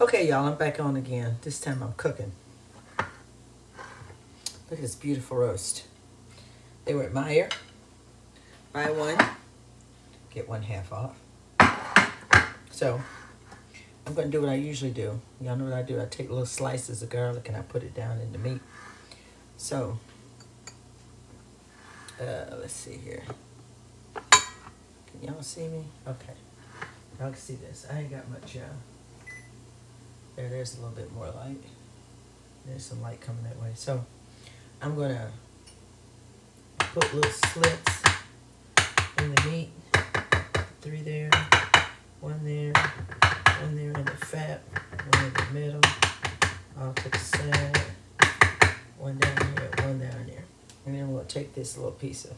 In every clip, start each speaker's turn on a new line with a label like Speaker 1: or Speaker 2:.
Speaker 1: Okay, y'all, I'm back on again. This time I'm cooking. Look at this beautiful roast. They were at Meijer. Buy one, get one half off. So I'm going to do what I usually do. Y'all know what I do. I take little slices of garlic and I put it down in the meat. So let's see here. Can y'all see me? Okay. Y'all can see this. I ain't got much. There's a little bit more light. There's some light coming that way. So I'm going to put little slits in the meat. 3 there, 1 there, 1 there in the fat, 1 in the middle, all to the side, 1 down here, 1 down there. And then we'll take this little piece of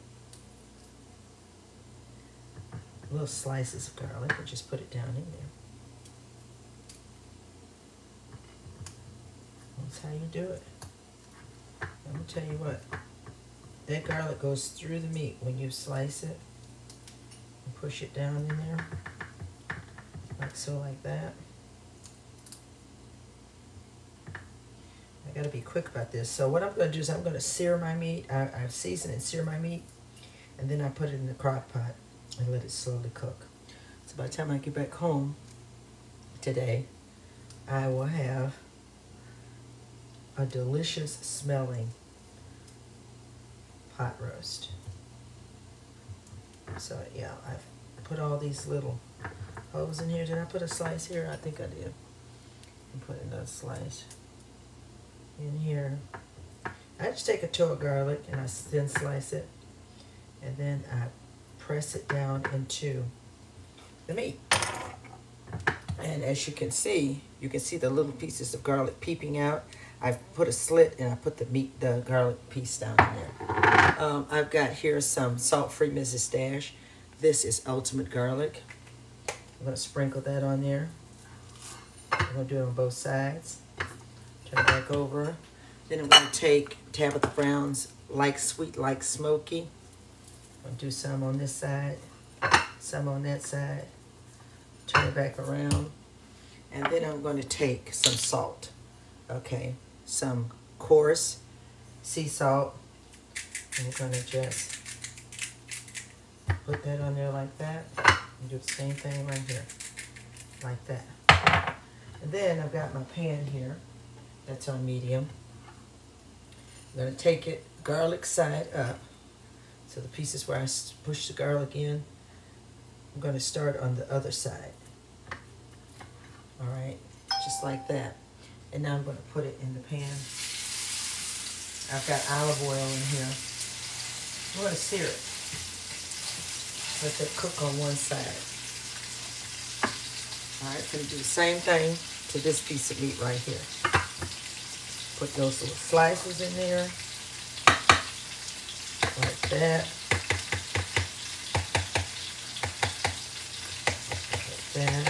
Speaker 1: little slices of garlic and just put it down in there. That's how you do it. I'm going to tell you what. That garlic goes through the meat when you slice it and push it down in there. Like so, like that. I got to be quick about this. So what I'm going to do is I'm going to sear my meat. I season and sear my meat. And then I put it in the crock pot and let it slowly cook. So by the time I get back home today, I will have a delicious smelling pot roast. So yeah, I've put all these little holes in here. Did I put a slice here? I think I did. And put another slice in here. I just take a toe of garlic and I thin slice it. And then I press it down into the meat. And as you can see the little pieces of garlic peeping out. I've put a slit and I put the garlic piece down in there. I've got here some salt-free Mrs. Dash. This is ultimate garlic. I'm going to sprinkle that on there. I'm going to do it on both sides. Turn it back over. Then I'm going to take Tabitha Brown's Like Sweet, Like Smoky. I'm going to do some on this side, some on that side. Turn it back around. And then I'm going to take some salt. Okay, some coarse sea salt. And we're going to just put that on there like that. And do the same thing right here, like that. And then I've got my pan here. That's on medium. I'm going to take it garlic side up. So the pieces where I push the garlic in, I'm going to start on the other side. All right, just like that. And now I'm going to put it in the pan. I've got olive oil in here. I'm going to sear it. Let that cook on one side. All right, I'm going to do the same thing to this piece of meat right here. Put those little slices in there. Like that. Like that.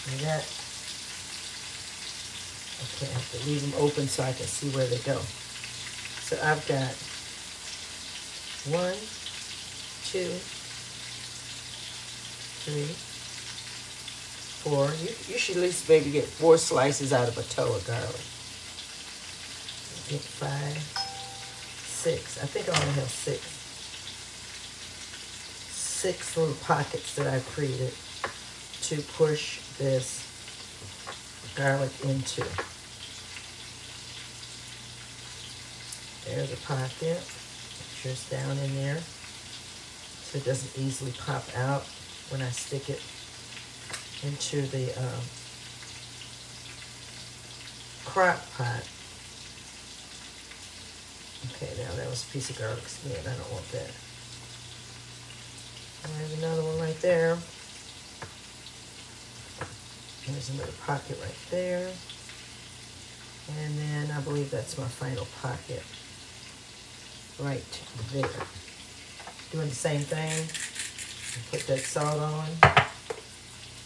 Speaker 1: Like that. Okay, I have to leave them open so I can see where they go. So I've got 1, 2, 3, 4. You should at least maybe get 4 slices out of a toe of garlic. Get 5, 6. I think I only have 6. 6 little pockets that I've created to push this garlic into. There's a pocket. Make sure it's down in there so it doesn't easily pop out when I stick it into the crock pot. Okay, now that was a piece of garlic skin. I don't want that. I have another one right there. There's another pocket right there. And then I believe that's my final pocket right there. Doing the same thing. Put that salt on.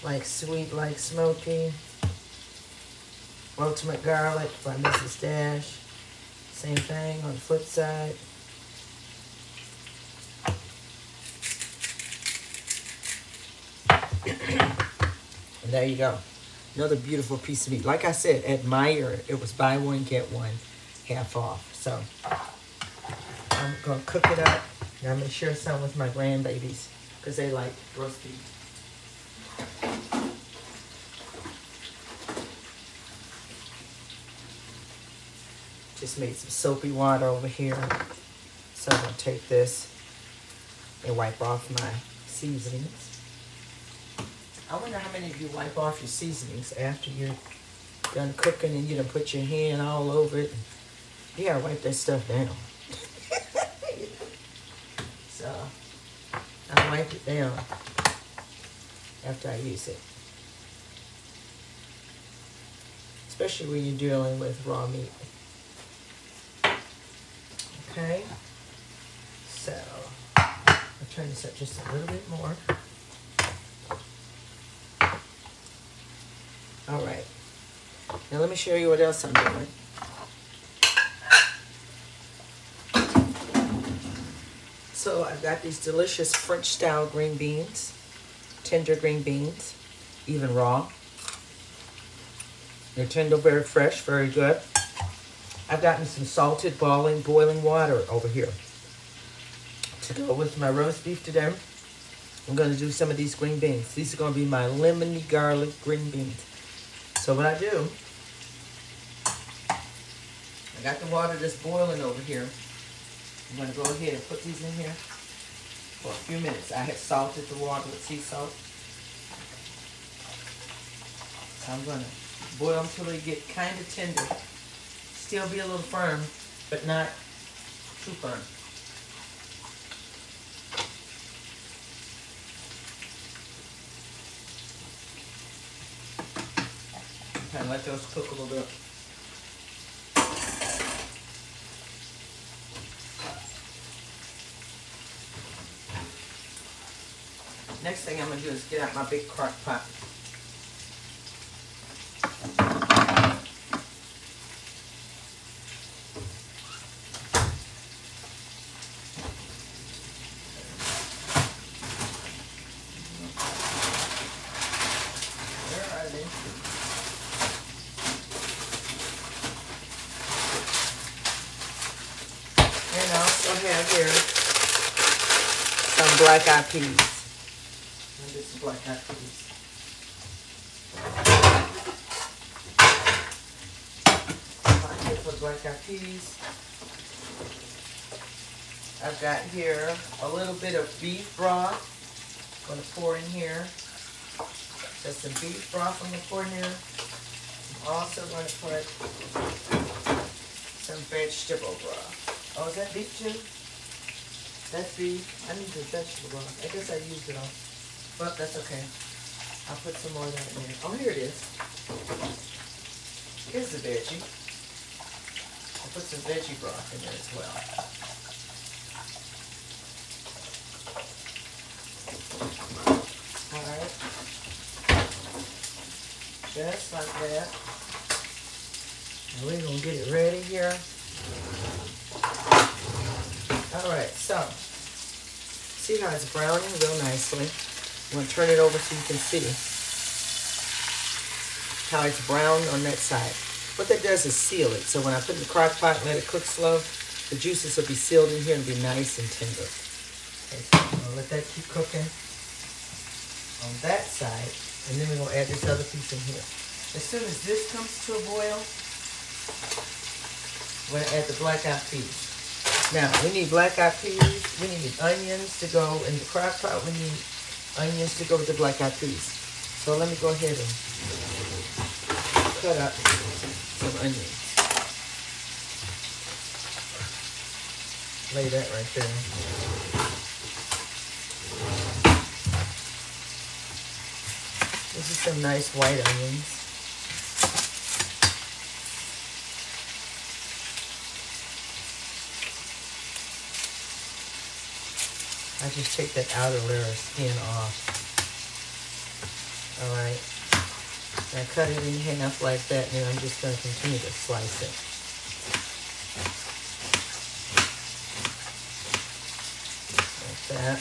Speaker 1: Like Sweet, Like Smoky. Ultimate Garlic by Mrs. Dash. Same thing on the flip side. And there you go. Another beautiful piece of meat. Like I said, at Meijer, it was buy one, get one, half off. So I'm going to cook it up. And I'm going to share some with my grandbabies because they like roast beef. Just made some soapy water over here. So I'm going to take this and wipe off my seasonings. I wonder how many of you wipe off your seasonings after you're done cooking and you done put your hand all over it. You gotta wipe that stuff down. So I wipe it down after I use it. Especially when you're dealing with raw meat. Okay, so I'll turn this up just a little bit more. All right, now let me show you what else I'm doing. So I've got these delicious French style green beans, tender green beans, even raw. They're tender, very fresh, very good. I've gotten some salted boiling water over here to go with my roast beef today. I'm going to do some of these green beans. These are going to be my lemony garlic green beans. So what I do, I got the water just boiling over here. I'm going to go ahead and put these in here for a few minutes. I have salted the water with sea salt. So I'm going to boil them until they get kind of tender. Still be a little firm, but not too firm. Kind of let those cook a little bit. Next thing I'm going to do is get out my big crock pot. And I also have here some black-eyed peas. And this is black-eyed peas. Pocket for black-eyed peas. I've got here a little bit of beef broth. I'm going to pour in here. Just some beef broth I'm going to pour in here. I'm also going to put some vegetable broth. Oh, is that beef too? That's beef. I need the vegetable broth. I guess I used it all. But that's okay. I'll put some more of that in there. Oh, here it is. Here's the veggie. I'll put some veggie broth in there as well. Alright. Just like that. And we're going to get it ready here. Alright, so, see how it's browning real nicely. I'm going to turn it over so you can see how it's brown on that side. What that does is seal it. So when I put it in the crock pot and let it cook slow, the juices will be sealed in here and be nice and tender. Okay, so I'm going to let that keep cooking on that side. And then we're going to add this other piece in here. As soon as this comes to a boil, we're going to add the black-eyed peas. Now, we need black-eyed peas. We need onions to go in the crock pot. We need onions to go with the black-eyed peas. So let me go ahead and cut up some onions. Lay that right there. This is some nice white onions. I just take that outer layer of skin off. Alright. I cut it in half like that, and then I'm just going to continue to slice it. Like that.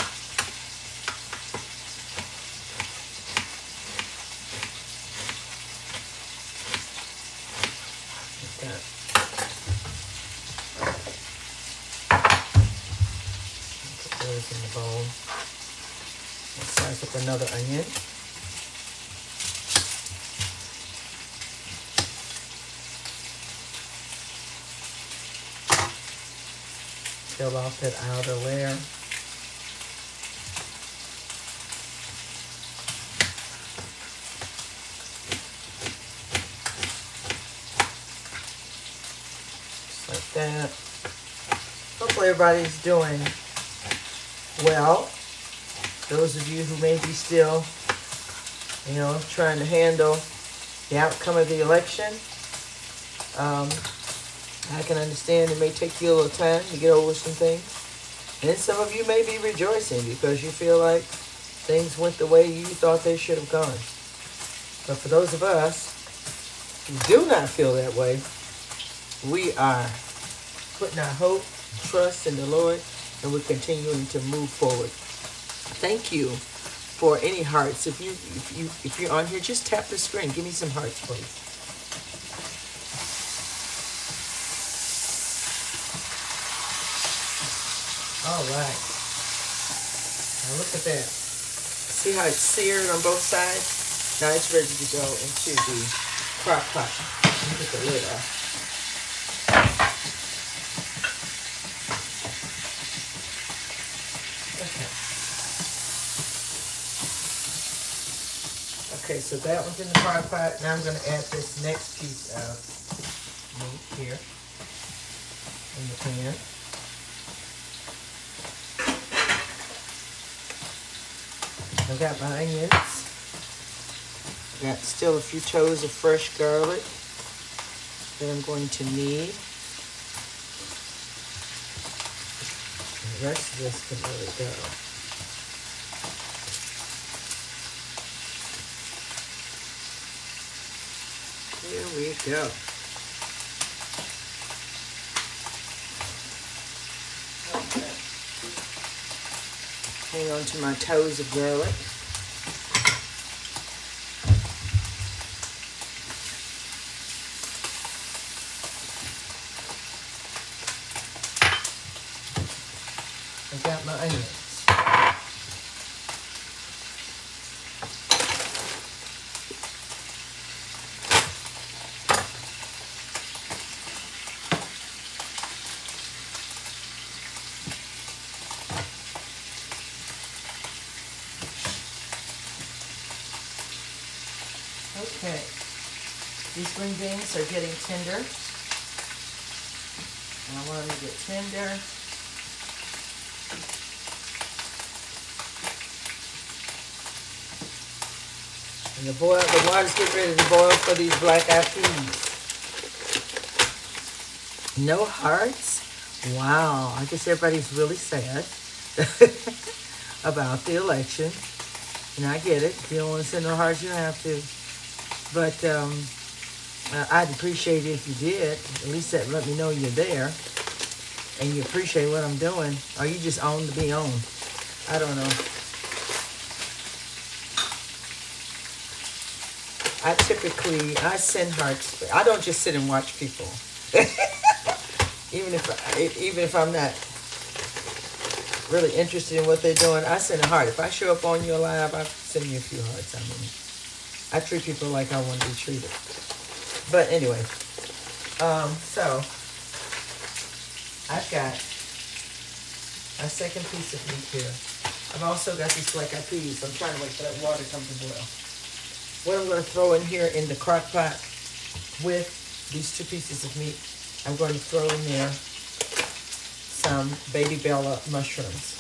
Speaker 1: the bowl. Let's slice up another onion. Peel off that outer layer. Just like that. Hopefully everybody's doing well. Those of you who may be still, you know, trying to handle the outcome of the election, I can understand it may take you a little time to get over some things. And some of you may be rejoicing because you feel like things went the way you thought they should have gone. But for those of us who do not feel that way, we are putting our hope, trust in the Lord, and we're continuing to move forward. Thank you for any hearts. If you're on here, just tap the screen. Give me some hearts, please. All right. Now look at that. See how it's seared on both sides? Now it's ready to go into the crock pot. Let me get the lid off. Okay, so that one's in the crock pot. Now I'm going to add this next piece of meat here in the pan. I've got my onions. Got still a few toes of fresh garlic that I'm going to need. The rest of this can let it go. Here we go. Okay. Hang on to my toes of garlic. I got my onions. Okay, these green beans are getting tender, and I want them to get tender. And the water's getting ready to boil for these black-eyed peas. No hearts? Wow, I guess everybody's really sad about the election. And I get it. If you don't want to send no hearts, you don't have to. But I'd appreciate it if you did. At least that let me know you're there and you appreciate what I'm doing. Or you just on to be on. I don't know. I send hearts. I don't just sit and watch people. even if I'm not really interested in what they're doing, I send a heart. If I show up on your live, I send you a few hearts. I mean, I treat people like I want to be treated. But anyway, so I've got a second piece of meat here. I've also got these black-eyed peas. I'm trying to wait for that water to come to boil. What I'm going to throw in here in the crock pot with these two pieces of meat, I'm going to throw in there some baby Bella mushrooms.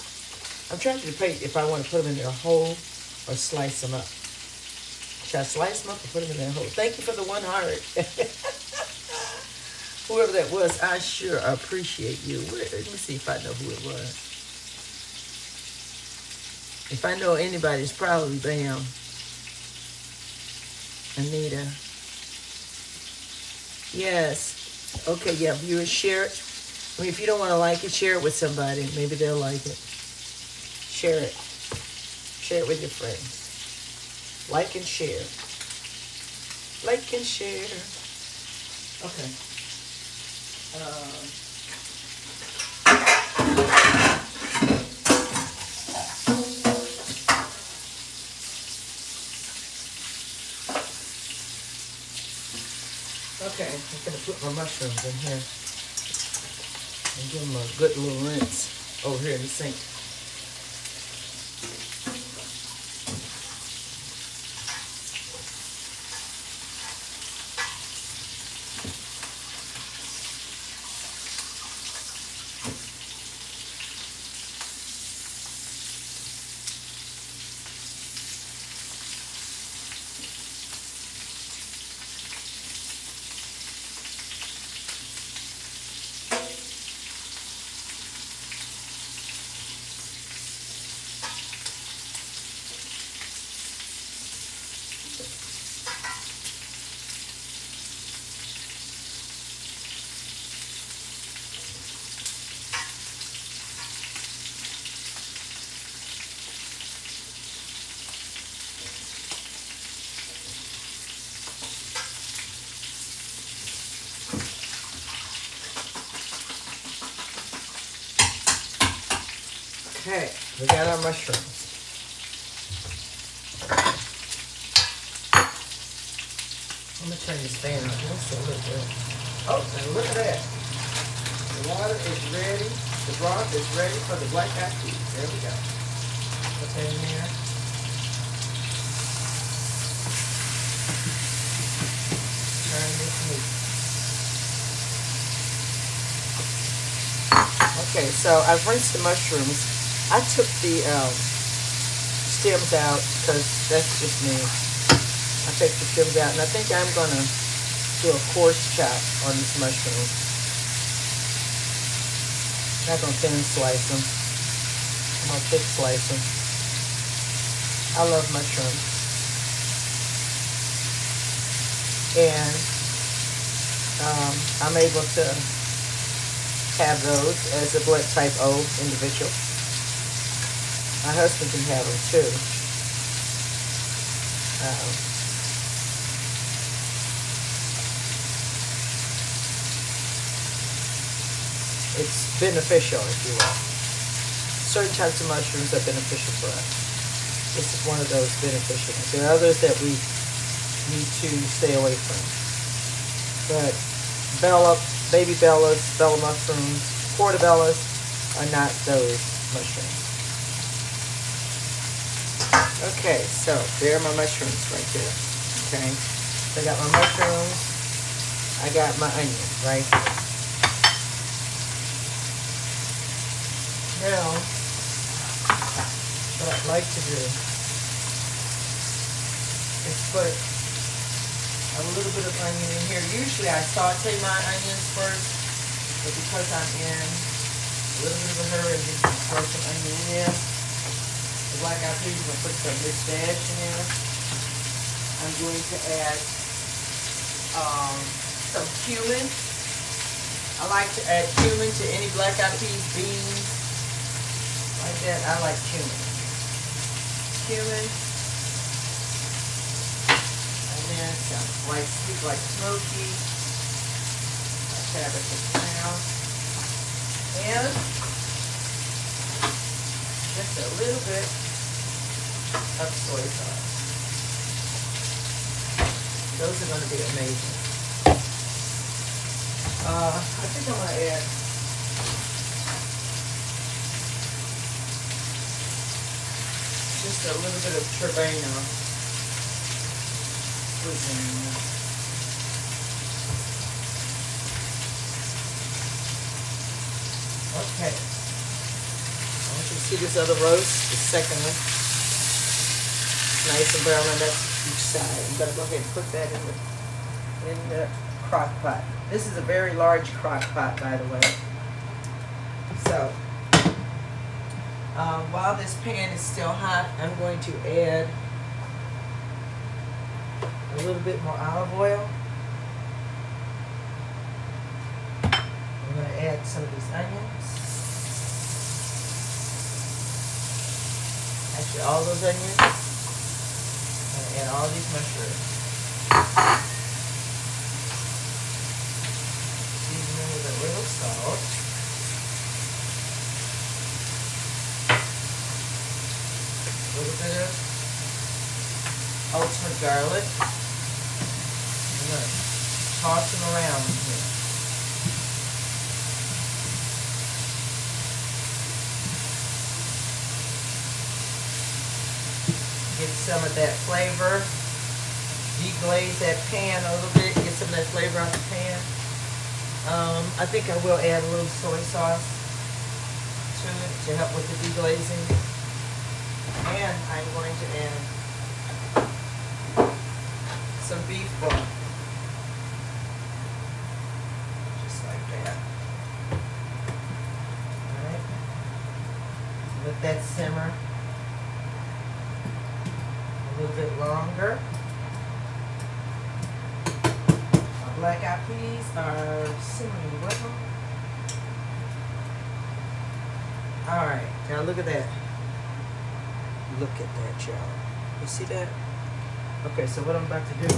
Speaker 1: I'm trying to debate if I want to put them in there whole or slice them up. Should I slice them up or put them in there whole? Thank you for the one heart. Whoever that was, I sure appreciate you. Let me see if I know who it was. If I know anybody, it's probably Bam. Anita. Yes. Okay, yeah, viewers, share it. I mean, if you don't want to like it, share it with somebody. Maybe they'll like it. Share it. Share it with your friends. Like and share. Like and share. Okay. Okay, I'm gonna put my mushrooms in here and give them a good little rinse over here in the sink. Okay, we got our mushrooms. I'm gonna turn this fan on just a little bit. Oh, and look at that. The water is ready. The broth is ready for the black eyed peas. There we go. Put that in there. Turn this meat. Okay, so I've rinsed the mushrooms. I took the stems out because that's just me. I take the stems out, and I think I'm going to do a coarse chop on this mushroom. I'm not going to thin slice them. I'm going to thick slice them. I love mushrooms. And I'm able to have those as a blood type O individual. My husband can have them too. It's beneficial, if you will. Certain types of mushrooms are beneficial for us. This is one of those beneficial ones. There are others that we need to stay away from. But baby bellas, bella mushrooms, portobellas are not those mushrooms. Okay, so there are my mushrooms right there. Okay, so I got my mushrooms. I got my onion right here. Now, what I'd like to do is put a little bit of onion in here. Usually I saute my onions first, but because I'm in a little bit of a hurry, I'm just going to throw some onion in there. The black eyed peas, I'm going to put some Miss Dash in there. I'm going to add some cumin. I like to add cumin to any black eyed peas, beans, like that. I like cumin. Cumin. And then some sweet like smoky. Tabitha Brown. And just a little bit of soy sauce. Those are going to be amazing. I think I'm going to add just a little bit of Trebano seasoning. Okay. I want you to see this other roast, the second one. It's nice and brown on each side. I'm going to go ahead and put that in the crock pot. This is a very large crock pot, by the way. So, while this pan is still hot, I'm going to add a little bit more olive oil. I'm going to add some of these onions. Actually, all those onions. I'm going to add all these mushrooms. Season with a little salt. A little bit of ultimate garlic. I'm going to toss them around in here. Get some of that flavor. Deglaze that pan a little bit. Get some of that flavor out the pan. I think I will add a little soy sauce to it to help with the deglazing. And I'm going to add some beef broth. Just like that. Alright. Let that simmer a little bit longer. Our black eyed peas are simmering well. Alright, now look at that. Look at that, y'all. You see that? Okay, so what I'm about to do, so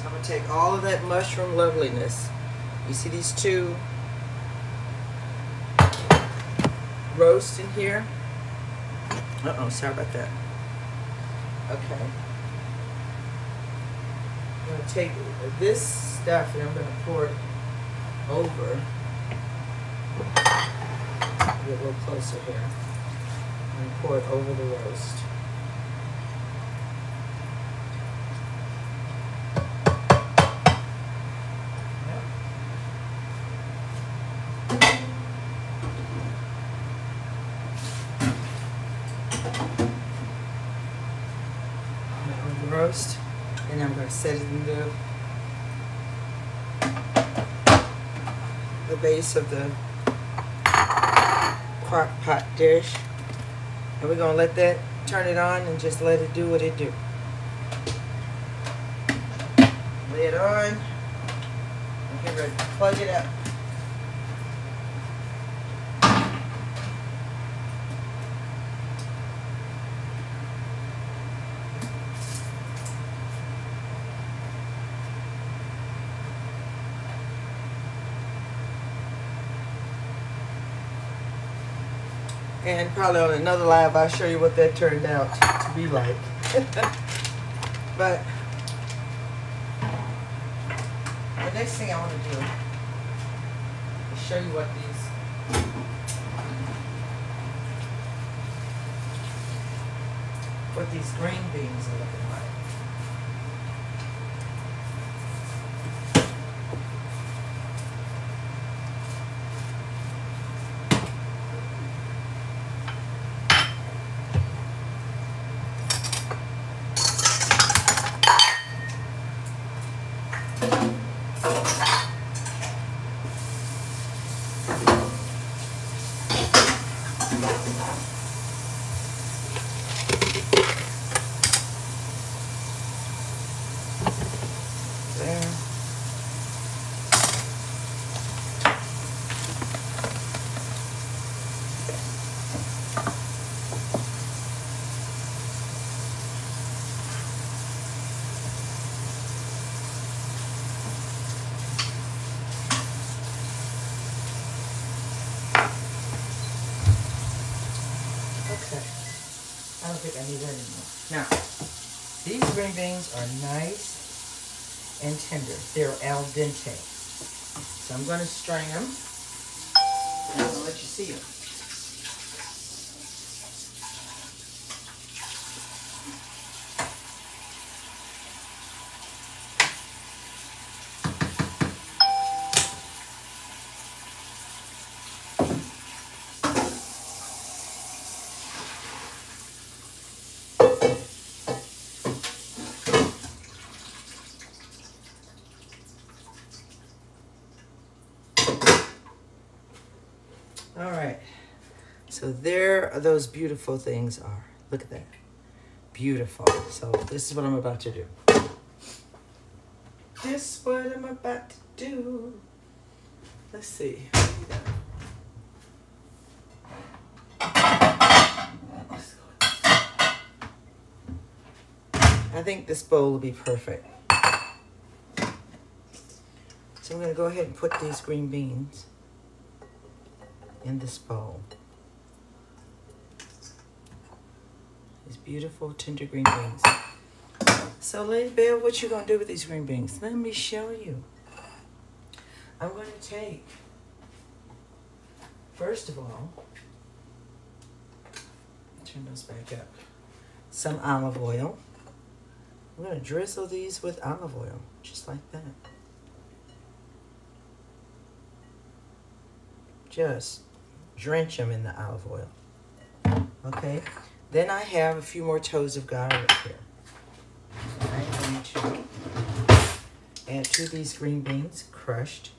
Speaker 1: I'm going to take all of that mushroom loveliness. You see these two roasts in here? Uh-oh, sorry about that. Okay. I'm going to take this stuff and I'm going to pour it over. Get a little closer here. And pour it over the roast. Yep. On the roast, and I'm going to set it in the base of the crock pot dish. And we're going to let that, turn it on and just let it do what it do. Lay it on. And get ready to plug it up. And probably on another live, I'll show you what that turned out to be like. But the next thing I want to do is show you what these green beans are looking like. I don't think I need that anymore. Now, these green beans are nice and tender. They're al dente. So I'm going to strain them. And I'm going to let you see them. All right, so there those beautiful things are. Look at that, beautiful. So this is what I'm about to do. This is what I'm about to do. Let's see. I think this bowl will be perfect. So I'm gonna go ahead and put these green beans in this bowl. These beautiful tender green beans. So, Lady Bell, what you gonna do with these green beans? Let me show you. I'm gonna take, first of all, turn those back up, some olive oil. I'm gonna drizzle these with olive oil, just like that. Just drench them in the olive oil. Okay, then I have a few more toes of garlic here. I'm going to add to these green beans crushed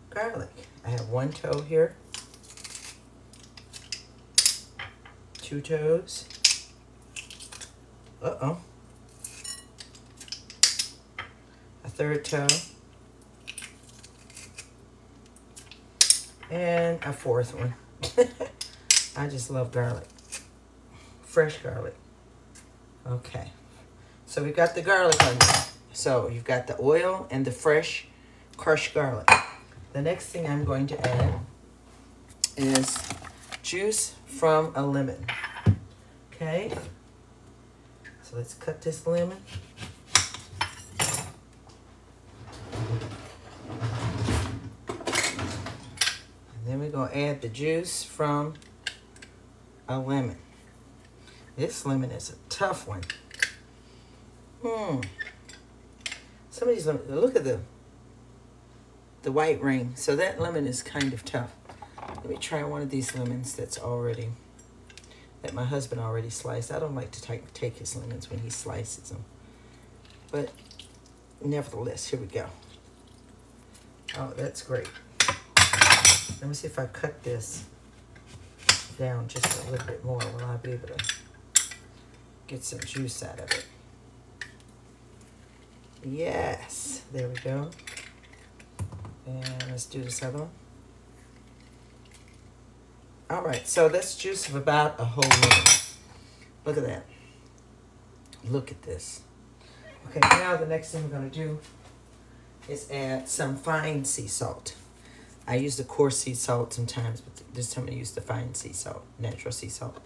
Speaker 1: garlic. I have 1 toe here, 2 toes. A 3rd toe. And a 4th one. I just love garlic. Fresh garlic. Okay. So we've got the garlic on there. So you've got the oil and the fresh crushed garlic. The next thing I'm going to add is juice from a lemon. Okay. So let's cut this lemon. And then we're going to add the juice from a lemon. This lemon is a tough one. Some of these lemons, look at the white ring. So that lemon is kind of tough. Let me try one of these lemons that my husband already sliced. I don't like to take his lemons when he slices them. But nevertheless, here we go. Oh, that's great. Let me see if I cut this down just a little bit more. Will I be able to get some juice out of it? Yes, there we go. And let's do this other one. All right, so that's juice of about a whole lemon. Look at that. Look at this. Okay, now the next thing we're gonna do is add some fine sea salt. I use the coarse sea salt sometimes, but this time I use the fine sea salt, natural sea salt.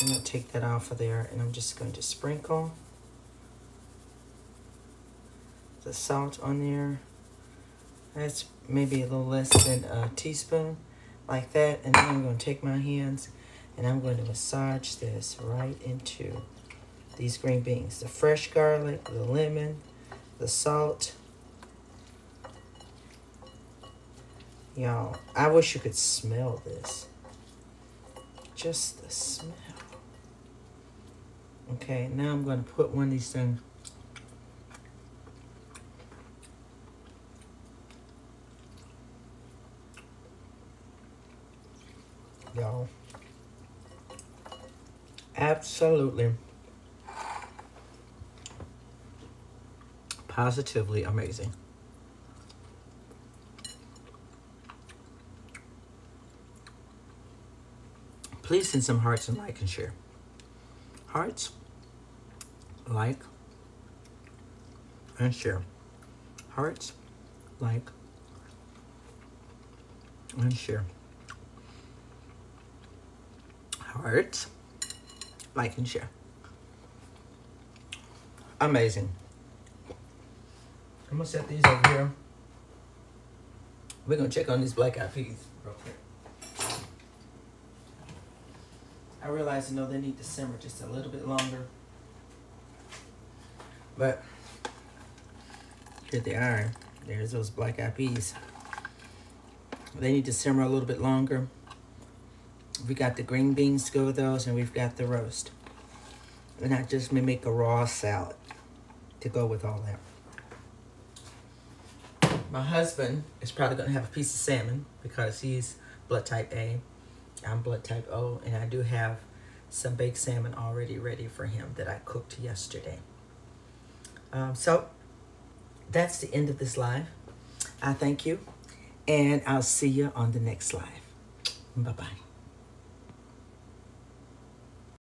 Speaker 1: I'm gonna take that off of there, and I'm just going to sprinkle the salt on there. That's maybe a little less than a teaspoon, like that. And then I'm going to take my hands and I'm going to massage this right into these green beans. The fresh garlic, the lemon, the salt. Y'all, I wish you could smell this. Just the smell. Okay, now I'm going to put one of these things. Y'all, absolutely, positively amazing. Please send some hearts and like and share. Hearts, like, and share. Hearts, like, and share. Hearts, like, and share. Amazing. I'm gonna set these over here. We're gonna check on these black eyed peas real quick. I realize, they need to simmer just a little bit longer. But here they are. There's those black eyed peas. They need to simmer a little bit longer. We got the green beans to go with those, and we've got the roast. And I just may make a raw salad to go with all that. My husband is probably going to have a piece of salmon because he's blood type A. I'm blood type O, and I do have some baked salmon already ready for him that I cooked yesterday. So that's the end of this live. I thank you, and I'll see you on the next live. Bye-bye.